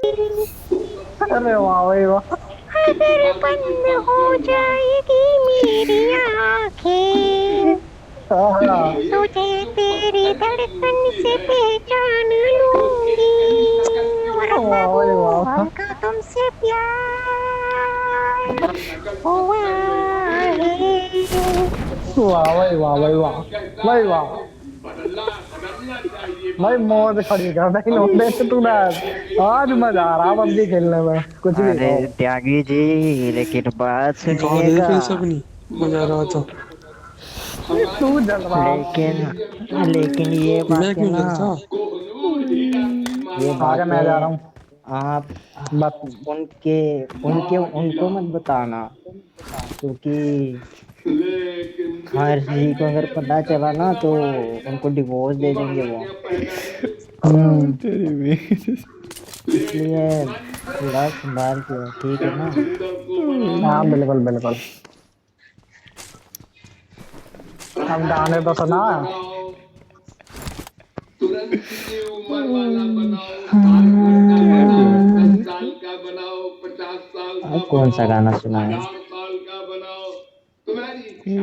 अरे वाह भाई वाह। अगर बंद हो जाएगी मेरी आंखें, हाँ हाँ। तुझे तेरी धड़कन से पहचान लूंगी। और वाह भाई बाबू वाह। हमको तुमसे प्यार हुआ है। वाह भाई वाह भाई वाह। भाई वाह। भाई मौत खड़ी कर दी इन्होंने तूने आज। आज मजा आ रहा पबजी खेलने में कुछ भी अरे हो। त्यागी जी, लेकिन बात गाँव दे सुनिएगा। फिर से अपनी मजा आ रहा तो। तू जल रहा। लेकिन लेकिन ये मैं बात है क्यों ना, जलता? ये आगे बात मैं है। जा रहा हूँ। आप बस। उनके उनके उनको मत बताना, क्योंकि हर जी को अगर पता चला ना तो उनको डिवोर्स दे देंगे वो। तेरी भी। इसलिए थोड़ा संभाल के, ठीक है ना। हाँ बिल्कुल बिल्कुल। अब गाने तो सुना। तुरंत की उम्र वाला बनाओ, 5 साल का बनाओ, 10 साल का बनाओ, 50 साल का अब कौन सा बनाओ, गाना सुना है? 1000 साल का बनाओ, तुम्हारी इच्छा।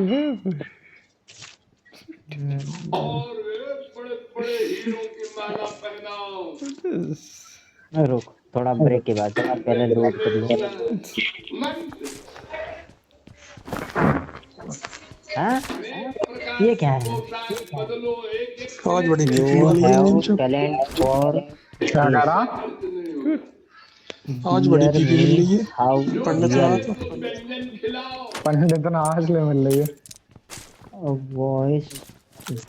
और बड़े बड़े हीरो की माला पहनाओ। रुक, थोड़ा ब्रेक के बाद पहले लोड कर लो। मन हाँ, अनेक प्रकार ये की क्या है? पोशाक बदलो, एक एक आज शरीर बड़ी से खिचड़ी यू वाली है हैव मेन चो। टैलेंट फॉर क्या कह दिस, रहा। खर्च नहीं होगा। आज बड़ी डियर तीखी मिल रही मीन्स है। हाउ पंडित रियल, रहा लोगों तो। को व्यंजन खिलाओ। पंडित नाच ले मिल रही है। वॉइस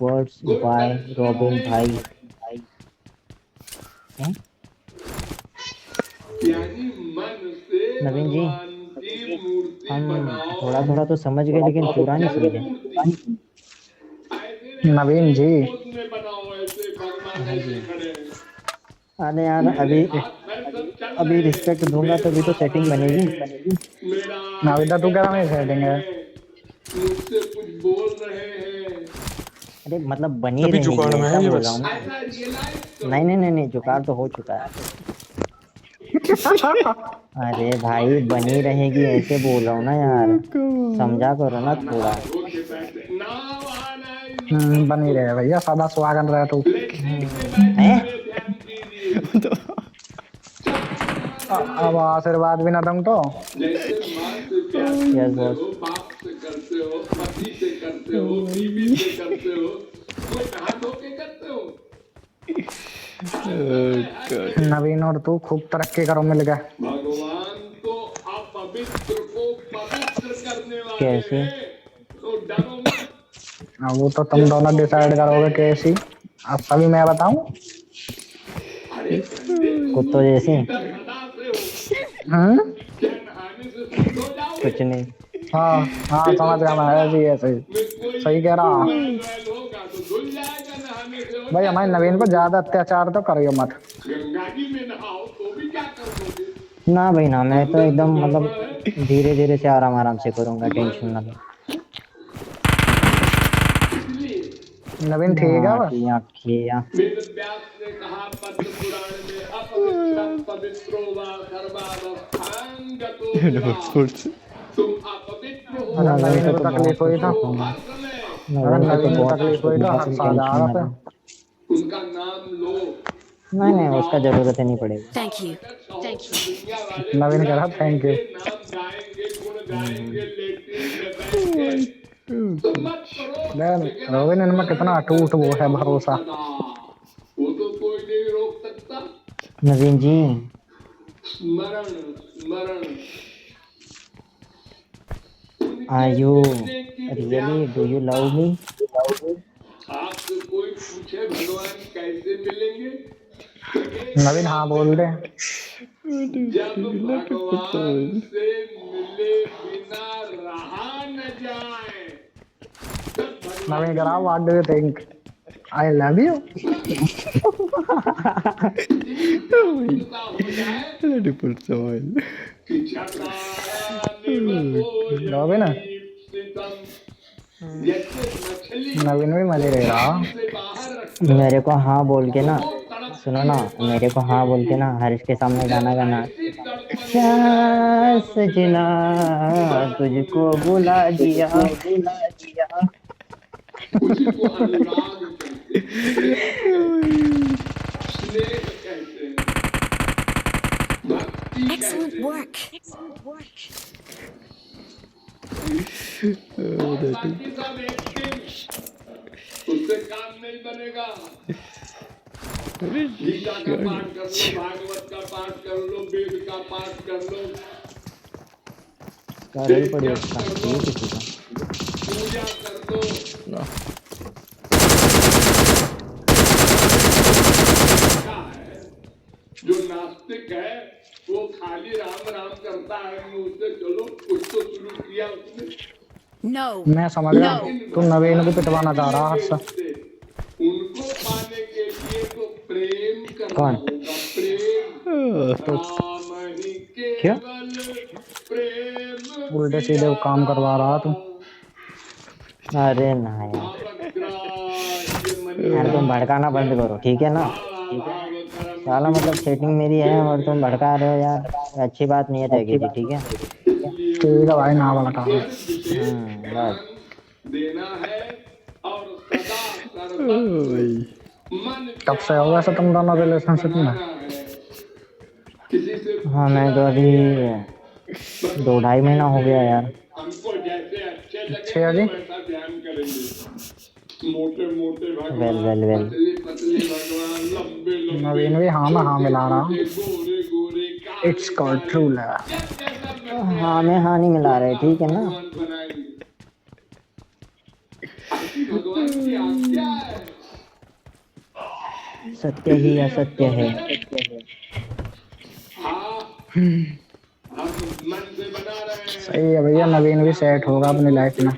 वर्ड्स बाय गुलदस्ता रॉबिन में भाई। हैं? यानी मन से नवीन जी, भगवान की मूर्ति हम बनाओ। थोड़ा थोड़ा तो समझ गए, लेकिन पूरा नहीं जल समझे। मूर्ति ऐसे नहीं, नवीन ऐसे जी। पोज में बनाओ, ऐसे भगवान हाँ ऐसे जी। खड़े हैं। अरे यार, मेरे अभी हाथ पैर सब चल अभी रहे रिस्पेक्ट हैं, दूंगा मेरे तभी तो पास आ सेटिंग रहे बनेगी। हैं, मेरा नवीदा तू कह आलिंगन रहा मेरी कर सेटिंग रहे है। हैं, मुझसे कुछ बोल रहे हैं। अरे मतलब बनी अभी रहेगी जुगाड़ में ऐसा है ये बोल रहा हूँ बस। ना। ऐसा रियलाइज नहीं नहीं करो। नहीं नहीं, जुगाड़ तो हो चुका है। अरे भाई, बनी रहेगी ऐसे बोल रहा हूँ ना यार, समझा करो ना थोड़ा। नाराज होके बैठे, नाव आना है बनी इनको। रहे भैया सदा सुहागन रहे तू। लेटे के बैठे है। हुए ध्यान कीजिए। चमत्कार अब है। आशीर्वाद भी ना दूं तो। जैसे माँ से प्यार यस करते बॉस। हो, बाप से करते हो, पति से करते हो, बीवी से करते हो, कोई नहा धो के करते हो। ऐसा है हर जगह। नवीन और तू खूब तरक्की करो मिल गए। भगवान तो अपवित्र को पवित्र करने वाले कैसे? हैं, तो डरो मत। अब वो तो तुम जब दोनों डिसाइड करोगे कैसी। अब सभी मैं बताऊं। अरे पंडित, कुत्तों जैसी? भीतर सदा से हो, हम्म। क्या नहाने से शुद्ध हो जाओगे? कुछ नहीं। हाँ हाँ समझ इधर गया मैं गंगा ऐसे ही ऐसे ही। में कोई सही कह रहा। मैल वैल होगा तो धुल जाएगा, नहाने से और भाई क्या हमारे नवीन पर करोगे? ज्यादा अत्याचार तो करियो मत। गंगा जी में नहाओ तो भी क्या करोगे? ना भाई ना, मैं तो अंदर तो एकदम मतलब गड़बड़ है। धीरे धीरे से आराम आराम से करूंगा, टेंशन मन ना लो। इसलिए नवीन ठीक है बस। किया किया। वेद व्यास ने कहा पद्म पुराण में, अपवित्र पवित्रो वा सर्वावस्थां गतो विवाह। तुम अपवित्र हो अगर नवीन नवीन से को तो बहुत तकलीफ हुई कुछ तो। तो सीखूंगा। हर समय अगर नवीन से तो नवीन को बहुत कुछ तकलीफ हुई तो सीखूंगा, हर तुम साल टेंशन आ ना पे। लो। उनका नाम लो, नहीं गुण नहीं, उसका गाओ। जरूरत ही नहीं पड़ेगा। और अगर कहो तो दुनिया वाले नवीन कह बुरा रहा थैंक यू। कहेंगे, नाम गाएंगे, गुण गाएंगे, हम्म। लेटरिन में बैठ के, तो मत करो। लेकिन रोबिन इनमें स्मरण कितना अटूट वो करते है रहो भरोसा। सदा। वो तो कोई नहीं रोक सकता। नवीन जी, स्मरण स्मरण। आर उनके यू मिलने की रियली, डू यू व्याकुलता। Love me? आपसे कोई पूछे भगवान कैसे मिलेंगे, तो एक नवीन हाँ जवाब बोल दे। देना, जब भगवान से मिले बिना रहा न जाए, तब नवीन भगवान कह रहा मिलेंगे। What do you think I love you. इतनी व्याकुलता हो जाए कि छटा रोबिन निबोधीप्सितम। जैसे मछली नवीन भी मजे ले रहा। पानी से बाहर रख दो मेरे को हाँ बोल के तो ना, वो तड़प सुनो ना, मेरे को हाँ बोल के ना हर्ष के सामने गाना गाना। क्या सजना तुझको बुला दिया। उसी को अनुराग कहते हैं, स्नेह कहते हैं, भक्ति Excellent कहते हैं। work. Excellent work. और बाकी सब एक दिन उससे काम नहीं बनेगा। गीता का पाठ कर लो, भागवत का पाठ कर लो, वेद का पाठ कर लो, करल पड़ी उसका ये किसी का। पूजा कर दो। क्या है? जो नास्तिक है वो खाली राम राम करता है, मुझसे चलो कुछ तो शुरू किया उसने। No. मैं समझ गया, तू नवीन को पिटवाना चाह रहा हर्ष। उनको पाने के लिए तो प्रेम करना कौन? होगा, प्रेम। राम ही क्या? केवल प्रेम उल्टे सीधे काम करवा रहा तू। अरे ना यार तुम भड़काना बंद करो, ठीक है ना? साला मतलब सेटिंग मेरी है और तुम भड़का रहे हो यार, अच्छी बात नहीं है तेरे की, ठीक है? ठीक है भाई, ना भड़का। बस देना है और सदा सर्वत्र मन कब से हो वैसे तुम दोनों रिलेशनशिप में? किसी से हाँ, मैं तो अभी 2-2.5 महीना हो गया यार। हमको जैसे अच्छे अच्छा जी। लगे वैसा ध्यान करेंगे। मोटे मोटे वेल भगवान, वेल वेल पतले पतले भगवान, लंबे लंबे, नवीन भी हाँ में हाँ मिला रहा। गोरे गोरे, काले इट्स कॉल्ड ट्रू लव। हाँ में हाँ नहीं मिला रहे, ठीक है ना? भगवान बनाएंगे। ऐसी भगवान की आज्ञा है। सत्य ही असत्य है। हाँ, हम मन से बना रहे हैं। सही है भैया, नवीन भी सेट होगा अपनी लाइफ में।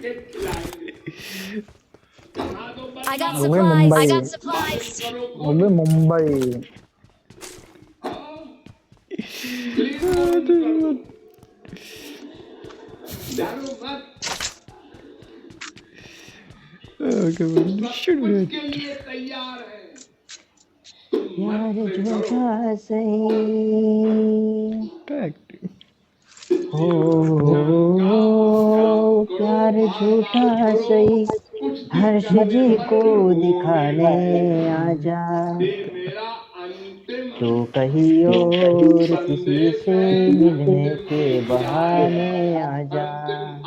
I got वो भी supplies. I Mumbai, got supplies. वो भी मुंबई। के लिए तैयार है। यार झूठा सही हो, प्यार झूठा सही, हर्ष जी को दिखाने आजा, मेरा अंतिम तो कहीं और किसी से मिलने के बहाने आजा।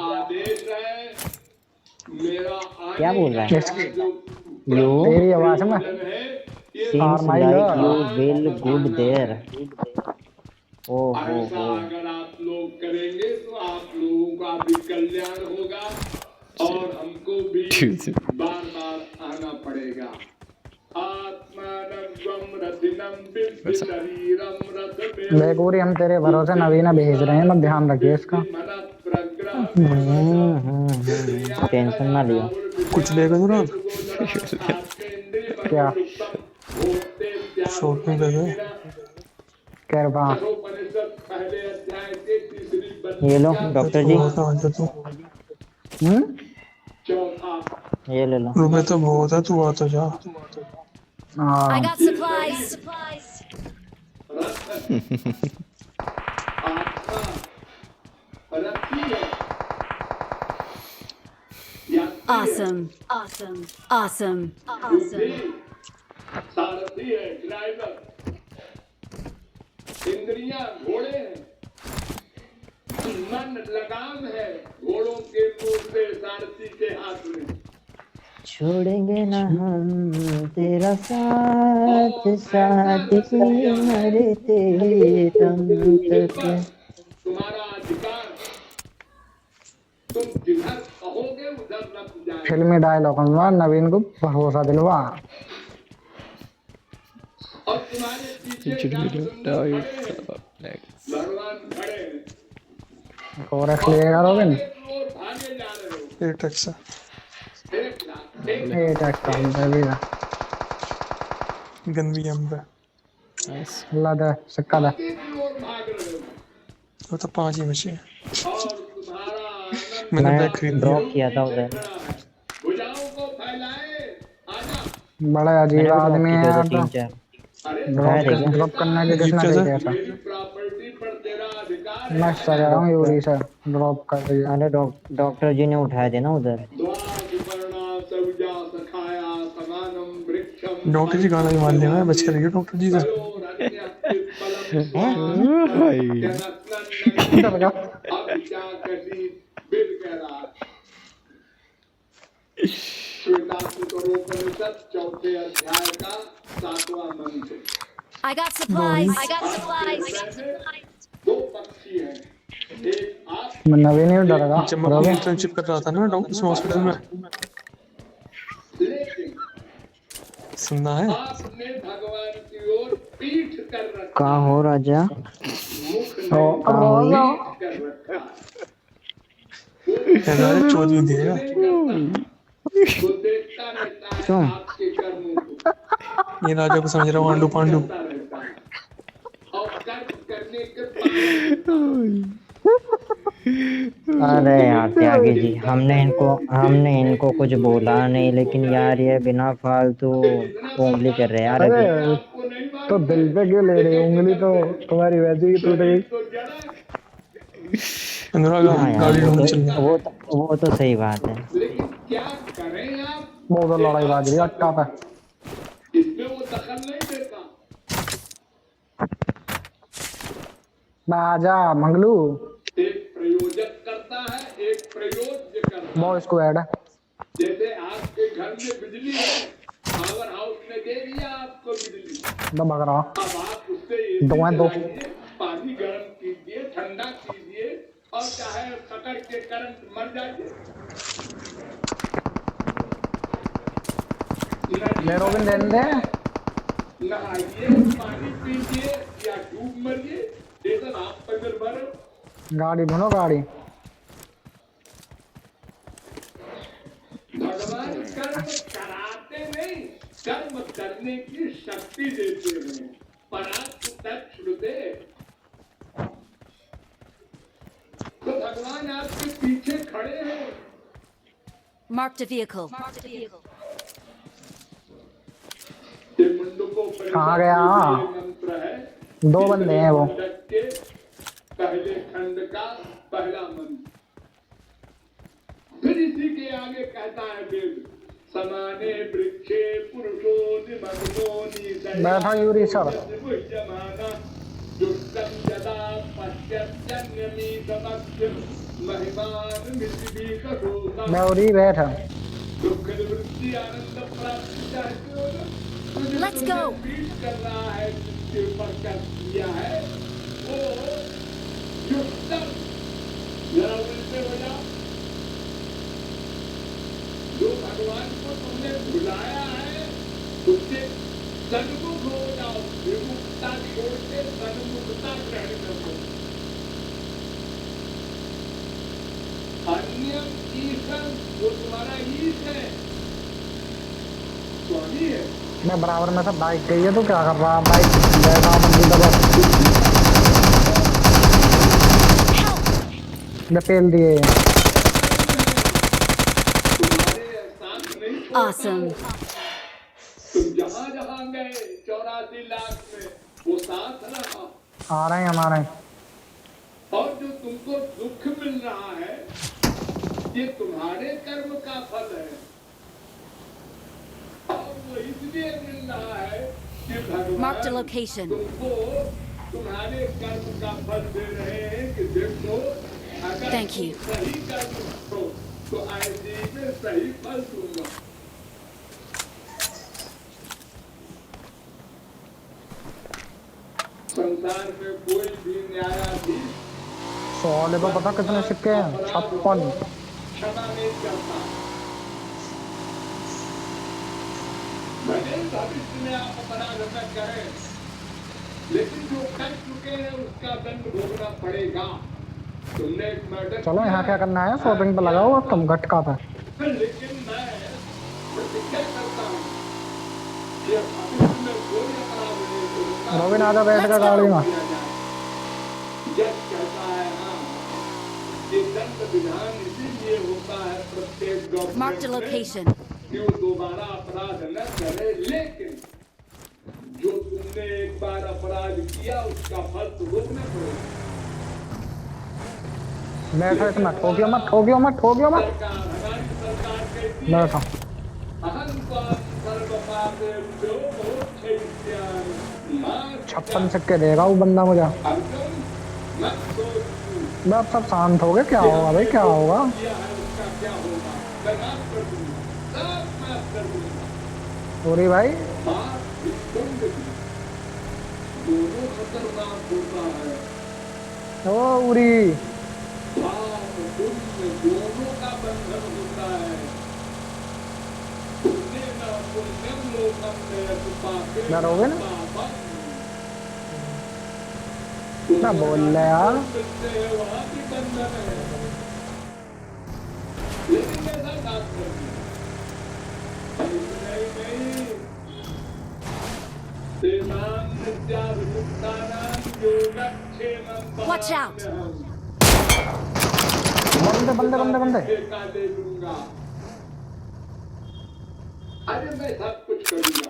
आदेश है। मेरा क्या बोल रहा है? यू तेरी आवाज में seems like you will good there. ओह ऐसा अगर आप लोग करेंगे तो आप लोगों का भी कल्याण होगा और हमको भी बार बार आना पड़ेगा। आत्मानम रथिनम विद्धि शरीरम रथ देख पूरी, हम तेरे भरोसे नवीना भेज रहे हैं, मत ध्यान रखिए इसका। टेंशन ना लियो। कुछ देगा जरा क्या शॉर्ट में दे दे। कृपा? ये लो डॉक्टर जी, तू ये ले लो। रुपए तो बहुत है, तू आता जा। I हाँ, got supplies. Awesome. Awesome. Awesome. Awesome. सारथी है, ड्राइवर, इंद्रियां घोड़े हैं, मन लगाम है, घोड़ों के मुंह से सारथी के हाथ में। छोड़ेंगे ना हम तेरा साथ, साथ ही मरते दम तक। तुम्हारा अधिकार, तुम जिधर कहोगे उधर रख जाए। फिल्मी डायलॉग में नवीन को भरोसा दिलवा। और तुम्हारे पीछे भगवान खड़े हैं। कोरेक्स लेगा रोबिन। और भागे जा रहे हो। एक टैक्स ये टैक्स काम पे भी है। गन भी हम पे। अल्लाह दे सिक्का दे। और भाग रहे हो। वो तो 5 ही बचे हैं। और तुम्हारा आनंद मैंने मैं बैग खरीद लिया। ड्रॉप किया था उधर। भुजाओं को फैलाए, आजा। बड़ा अजीब आदमी है यार तो। 3-4 ड्रॉप करने के किसने कैसे? कही था? मेरी प्रॉपर्टी पर तेरा अधिकार है। मैं सजा रहा हूँ यूरी से ड्रॉप कर रही है। अरे डॉक्टर जी ने उठाए थे ना उधर। द्वाविपर्णा सौजा सखाया समानम वृक्षम डॉक्टर जी गाना भी मान लेना है, बच कर रहिए डॉक्टर जी से। भाई डर गया। अब क्या कसी बिल कह रहा है। श्वेताश्वतरोपनिषद चौथे अध्याय का 7वां मंत्र। I got supplies. I got supplies. दो पक्षी हैं, एक आप मैं नवीन ही डरेगा। जब मैं अपनी इंटर्नशिप कर रहा था ना डॉक्टर हॉस्पिटल में, लेकिन सुनना है? आपने भगवान की ओर पीठ कर रखा, कहाँ हो राजा? मुख रोजा कर रखा। हमारे 14वीं देगा। वो देखता रहता है क्यों? आपके कर्मों को, ये राजा को समझ रहा हूँ, आंडू पांडू। करता रहता है। और कर्म करने के बाद अरे यार त्यागी जी, हमने इनको कुछ बोला नहीं, लेकिन यार ये बिना फालतू उंगली कर रहे हैं यार अभी। अरे आपको नहीं मालूम तो दिल पे क्यों ले रही हो उंगली? तो तुम्हारी वैसे ही टूट गई। तो जड़ा, अनुराग हाँ यार, गाड़ी ढूंढ चल रहा। वो तो सही बात है। लेकिन क्या करें आप, वो तो लड़ाई बाज रही है अट्टा पे। इसमें वो दखल नहीं देता। बाजा मंगलू एक प्रयोजक करता है, एक प्रयोज्य करता है। बॉय स्क्वाड है। जैसे आपके घर में बिजली है, पावर हाउस ने दे दिया आपको बिजली, दबा रहा अब आप उससे एसी दो चलाइए, पानी गर्म कीजिए, ठंडा कीजिए, और चाहे पकड़ के करंट मर जाइए। ले रोबिन देने दे। नहाइए, पानी पीजिए या डूब मरिए, लेकिन आप पर निर्भर हो। गाड़ी ढूंढो गाड़ी। भगवान कर्म कराते नहीं, कर्म करने की शक्ति देते हैं। परात् तच्छ्रुते। तो भगवान आपके पीछे खड़े हैं। Marked a vehicle. ये मुंडकोपनिषद कहाँ गया? में ये मंत्र है। दो बंदे हैं वो। मुंडक के पहले खंड का पहला मंत्र। फिर इसी के आगे कहता है वेद, समाने वृक्षे पुरुषो निमग्नो निदया बैठा यूरी सर। मुह्यमाना दुष्टं यदा पश्यत्यन्यमीतमक्षं महिमान मितिभिकशोषम्। मैं उरी बैठा। दुख निवृत्ति आनंद प्राप्ति चाहते हो ना? तुझे Let's तुमने go. पीठ कर रहा है, जिसके ऊपर कर दिया है वो दुष्टम। जरा उल्टे हो जाओ। जो भगवान को तुमने भुलाया है उससे सन्मुख हो जाओ। विमुखता छोड़ के सन्मुखता ग्रहण करो। अन्यम ईशं, वो तुम्हारा ईश है, स्वामी है। मैं बराबर में से बाइक गई है तो क्या कर रहा? बाइक बैठा मंदिर दबा पेल दिए। तुम्हारे एहसास नहीं छोड़ता Awesome. हूँ। तुम जहाँ जहाँ गए 84 लाख में वो साथ रहा। आ रहे हैं हमारे। और जो तुमको दुख मिल रहा है ये तुम्हारे कर्म का फल है। और वो इसलिए मिल रहा है कि Marked a भगवान location. तुमको तुम्हारे कर्म का फल दे रहे हैं कि देखो, अगर Thank you. तुम सही कर्म करो तो ऐसे में सही फल दूंगा। संसार में कोई भी न्यायाधीश सौले तो पता कितने सिक्के हैं? 56। क्षमा नहीं करता। भले भविष्य में आप अपराध न करें, लेकिन जो कर चुके हैं उसका दंड भोगना पड़ेगा। तुमने एक मर्डर चलो यहाँ क्या करना है? शॉपिंग पे लगाओ तुम घटका पे। लेकिन मैं प्रतिज्ञा करता हूँ कि भविष्य में कोई अपराध नहीं करूंगा। रोबिन आजा बैठ का गाड़ी में। जज कहता है हाँ, ये दंड विधान इसीलिए होता है प्रत्येक Marked a गवर्नमेंट में location. कि वो दोबारा अपराध न करे, लेकिन जो तुमने एक बार अपराध किया उसका फल तो भोगना पड़ेगा। बैठो इसमें, ठोकियो मत ठोकियो मत ठोकियो मत। सरकार, हमारी सरकार कहती है बैठो। अहंकार सर्वपापेभ्यो मोक्षयिष्यामि। 56 सिक्के देगा वो बंदा मुझे। अर्जुन, मत सोच अब सब शांत हो गए, क्या होगा भाई, क्या होगा? किया है उसका क्या होगा। मैं माफ कर दूंगा, सब माफ कर दूंगा। पूरी भाई माफ दंड भी दोनों खतरनाक होता है। ओ उरी पाप पुण्य दोनों का बंधन होता है। पुण्येन पुण्यं लोकं नयति पापेन डरोगे ना? पापम्। क्या बोल रहे यार? सकते हैं, वहाँ भी बंधन है, लेकिन ऐसा ना करिए। नहीं, तेनां नित्याभियुक्तानां योगक्षेमं Watch out! वहाम्यहम्। बंदे बंदे बंदे बंदे। ठेका ले लूंगा। अरे मैं सब कुछ करूंगा,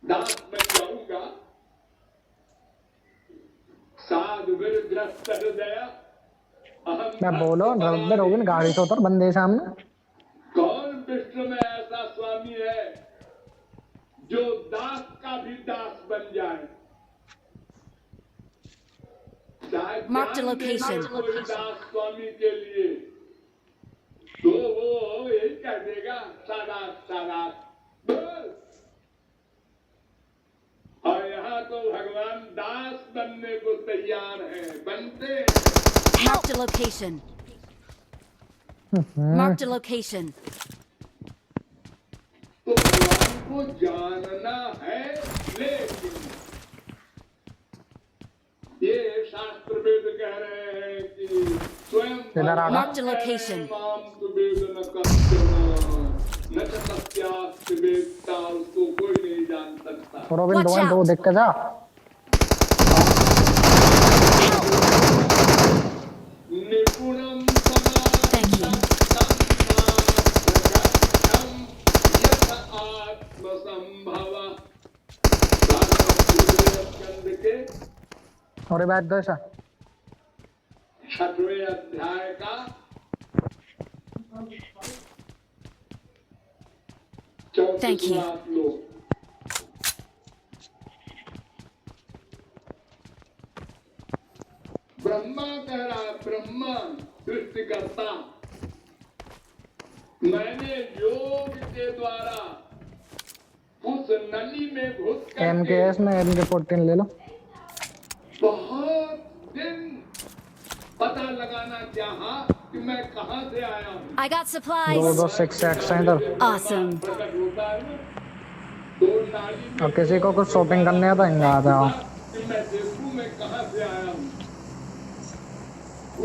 दास बन जाऊंगा। साधु ग्रस्त हृदय मैं बोलो डरोगे ना? गाड़ी से उतर, बंदे सामने। कौन विश्व में ऐसा स्वामी है जो दास का भी दास बन जाए? चाहे Mark the जान देना location. कोई दास स्वामी के लिए तो वो यही कह देगा सादात सादात बस। और यहाँ तो भगवान दास बनने को तैयार है, बनते हैं। Marked a location. Marked a location. तो भगवान को जानना है, लेकिन ये शास्त्र वेद कह रहे हैं कि स्वयं इधर आ। Marked a location. माम तु वेद न कश्चन न च तस्यास्ति वेत्ता, उसको कोई नहीं जान सकता। रोबिन Watch दो out. देख के जा। निपुणं Thank you. यथ आत्मसंभव। स्कंद के और बात दशा 6वें अध्याय का 34वां Thank you. श्लोक। ब्रह्मा कह रहा, ब्रह्मा सृष्टिकर्ता, मैंने योग के द्वारा उस नली में घुस करके MKS में MK14 ले लो। बहुत दिन पता लगाना चाहा कि मैं कहां से आया हूं। I got दो supplies. दो 6x हैं इधर। Awesome. प्रकट होता है ना, तो नाली में अब किसी को कुछ शॉपिंग करने आता है, आ जाओ। कि मैं देखूं मैं कहां से आया हूं,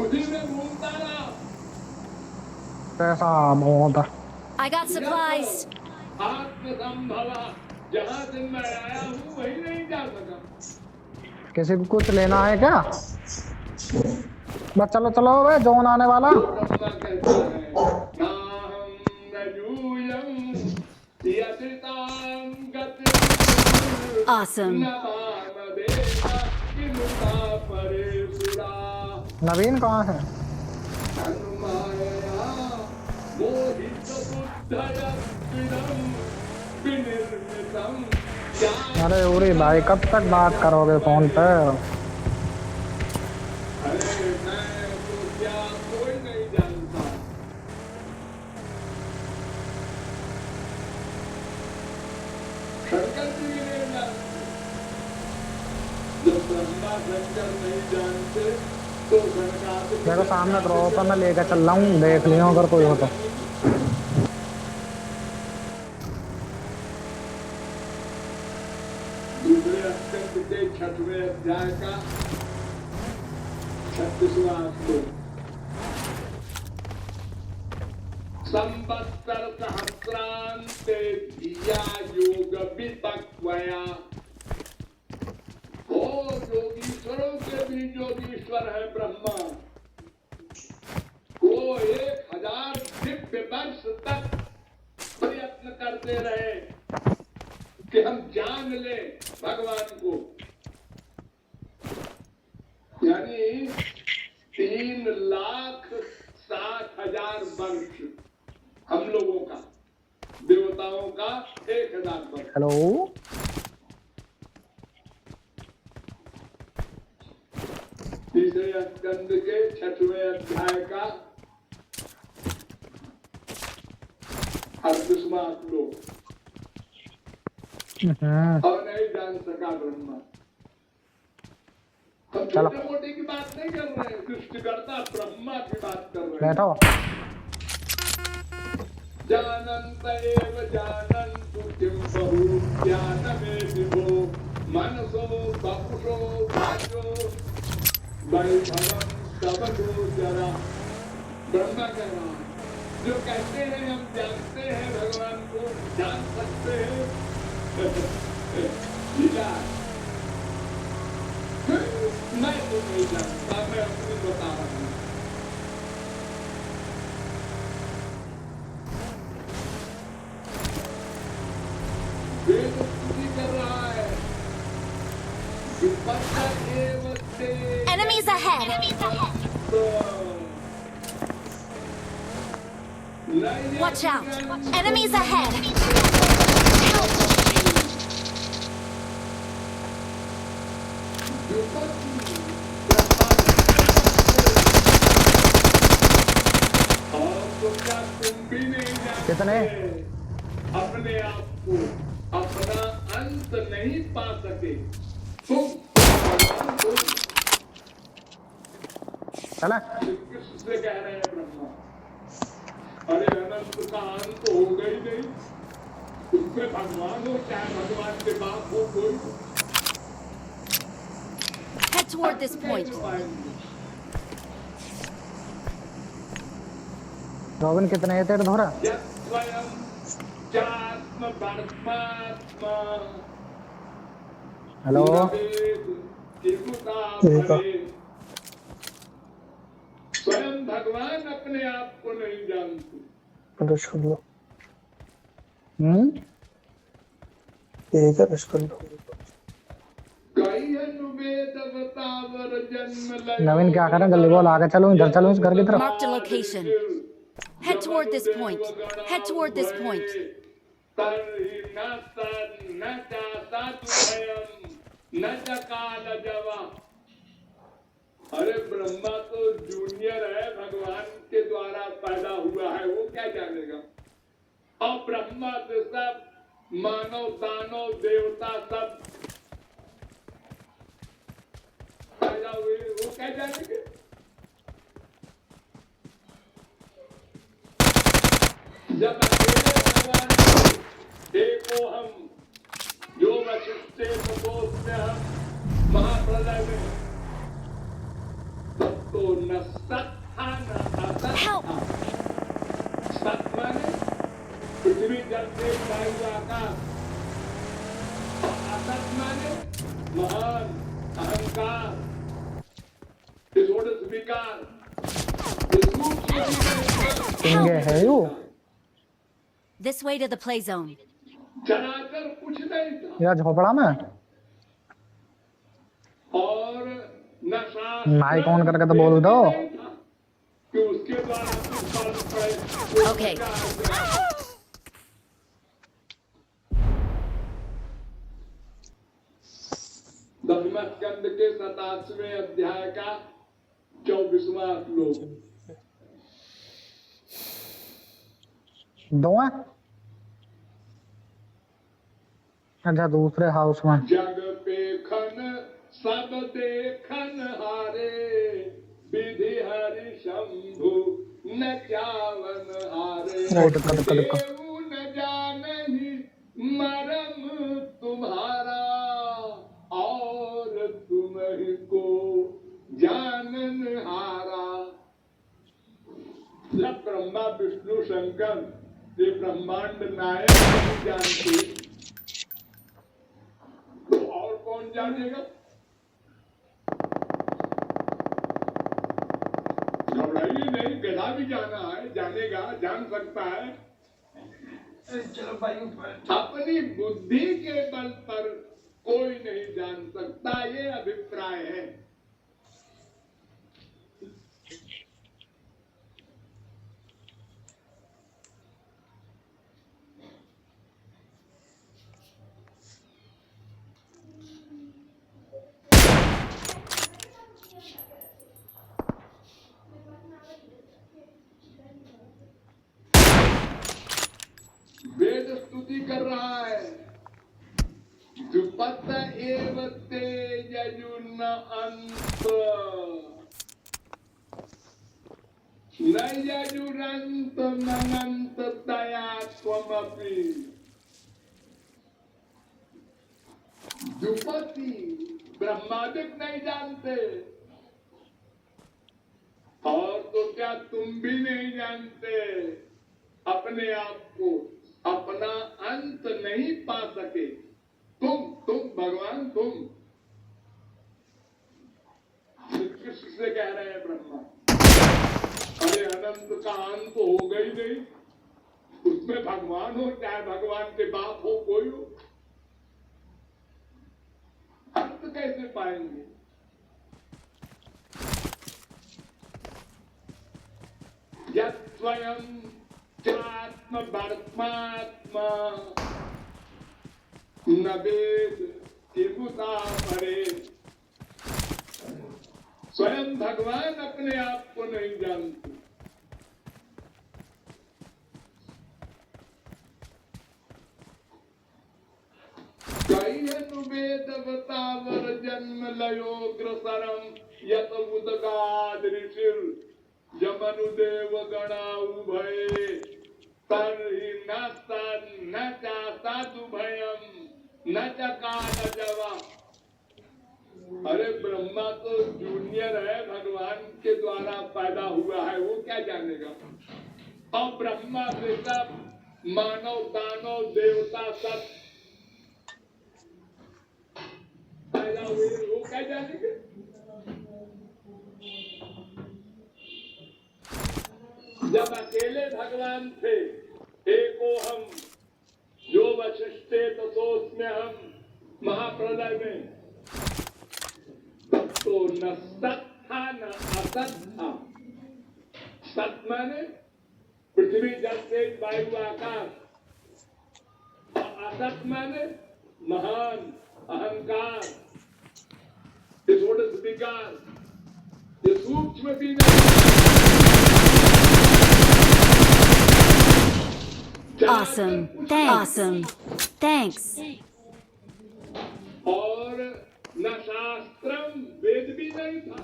उसी में घूमता रहा। पैसा बहुत है। I got supplies. आत्मसंभव, जहां से मैं आया हूं वही नहीं जा सका। किसी को कुछ लेना है क्या? बस चलो चलो भाई, जोन आने वाला। ब्रह्मा कहता है नाहं न यूयं यदितां गतिं Awesome. न मामदेव किमुता परेषुरा। नवीन कहाँ है? अनुमायया मोहितबुद्धया विदं विनिर्मितं ज्ञानं। अरे उरी भाई, कब तक बात करोगे फोन पे? अरे मैं तो क्या कोई नहीं जानता। शंकर जी भी नहीं जानते। जब ब्रह्मा शंकर नहीं जानते तो शंकर देखो सामने ड्रॉप मैं लेकर चल रहा हूँ, देख लियो अगर कोई हो तो। दूसरे स्कंद के 6वें अध्याय का 36वां श्लोक। संवत्सर सहस्रांते धिया योग विपक्वया। ओ योगीश्वरों के भी योगीश्वर है ब्रह्मा। वो 1000 दिव्य वर्ष तक प्रयत्न करते रहे कि हम जान लें भगवान को, यानी 3,60,000 वर्ष हम लोगों का, देवताओं का 1,000 वर्ष। हेलो, तीसरे स्कंद के 6वें अध्याय का 38वां श्लोक। और नहीं जान सका ब्रह्मा। हम छोटे मोटे की बात नहीं कर रहे हैं, सृष्टिकर्ता ब्रह्मा की बात कर रहे हैं। बैठो। जानन्त एव जानन्तु किं बहु ज्ञानमेधिभो मनसो बपुषो वाचो वैभवं तव गोचरा। ब्रह्मा कह रहा है, जो कहते हैं हम जानते हैं भगवान को, जान सकते हैं, लीला मैं तो नहीं जानता, मैं अपनी बता रहा हूँ। वेद स्तुति कर रहा है, विपत्ता एव ते Enemies ahead! Watch out! Enemies ahead! कितने? अपने आप को अपना अंत नहीं पा सके तुम चला। किससे कह रहे हैं ब्रह्मा? अरे अनंत का अंत हो गई नहीं, उसमें भगवान हो चाहे भगवान के बाप हो कोई, Head toward this point. Robin कितने है तेरे धोरा? स्वयं चात्म परमात्मा। हेलो, स्वयं भगवान अपने आप को नहीं जानते। रश कर लो, एक रश कर लो। नवीन क्या करें? जल्दी बोल, आगे चलो, इधर चलो, इस घर की तरफ। Marked a location. Head toward this point. Head toward this point. अरे ब्रह्मा तो जूनियर है, भगवान के द्वारा पैदा हुआ है, वो क्या जानेगा? और ब्रह्मा से सब मानव दानव देवता सब पैदा हुए, वो क्या जानेंगे? जब अकेले भगवान एको हम जो वशिष्ठे प्रबोधते हम महाप्रलय में, तब तो न सत था न असत था। सत माने पृथ्वी जल से वायु आकाश, असत माने महान अहंकार, डिसऑर्डर्स विकार, किंगे है you? This way to the play zone. चराचर कुछ नहीं था, या झोपड़ा में और नशा माइक ऑन करके तो बोल दो। कि उसके द्वारा Okay. दसवें स्कंद के 27वें अध्याय का 24वां श्लोक। दो है? अच्छा, दूसरे हाउस में। जग पे खन सब देखन हारे, विधि हरि शंभु न चावन हारे। केहू न जानहि मरम तुम्हारा, और तुम्हि को जानन हारा। जब ब्रह्मा विष्णु शंकर ये ब्रह्मांड नायक नहीं जानते, तो और कौन जानेगा? घबराइए नहीं, गधा भी जाना है, जानेगा, जान सकता है। चलो भाई, अपनी बुद्धि के बल पर कोई नहीं जान सकता, ये अभिप्राय है। वेद स्तुति कर रहा है, जुपत एव तेजयुन अंत न यजुरंत ननंत तया त्वमपि। जुपति ब्रह्मादिक नहीं जानते, और तो क्या तुम भी नहीं जानते अपने आप को, अपना अंत नहीं पा सके। तुम भगवान, तुम श्री कृष्ण से कह रहे हैं ब्रह्मा, अरे अनंत का अंत हो गई नहीं, उसमें भगवान हो चाहे भगवान के बाप हो, कोई हो, अंत कैसे पाएंगे? यत् स्वयं चात्म वर्त्मात्मा न वेद किमुता परे। स्वयं भगवान अपने आप को नहीं जानते। कई वेदवतावर जन्म लयोग्रसरम यत उदगाद ऋषिर यमनुदेव गणा उभये तर्हि न चासादुभयम न चकान जवा। अरे ब्रह्मा तो जूनियर है, भगवान के द्वारा पैदा हुआ है, वो क्या जानेगा? और ब्रह्मा से सब मानव दानव देवता सब पैदा हुए, वो क्या जानेंगे? जब अकेले भगवान थे, एको हम जो वशिष्ठे ततोस्म्य हम महाप्रलय में, तब तो न सत था न असत था। सत माने पृथ्वी जल तेज वायु आकाश, और असत माने महान अहंकार, ये थोड़े विकार, ये सूक्ष्म भी नहीं। Awesome. Thanks. Awesome. Thanks. और न शास्त्रम वेद भी नहीं था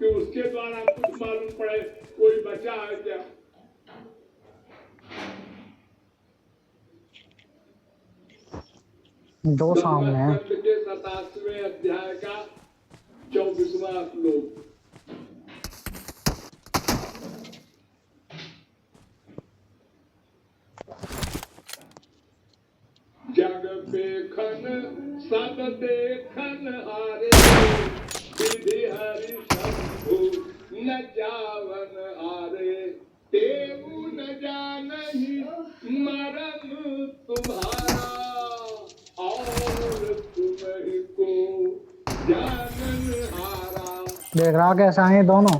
कि उसके द्वारा कुछ मालूम पड़े कोई बचा है क्या। दो सामने हैं। खंड के 27वें अध्याय का 24वां श्लोक। जग बेखन सब देखन हारे, विधि हरि शंभु न जावन हारे। तेऊ न जानहि मरम तुम्हारा, और तुम्हि को जानन हारा। देख रहा कैसा है ये दोनों।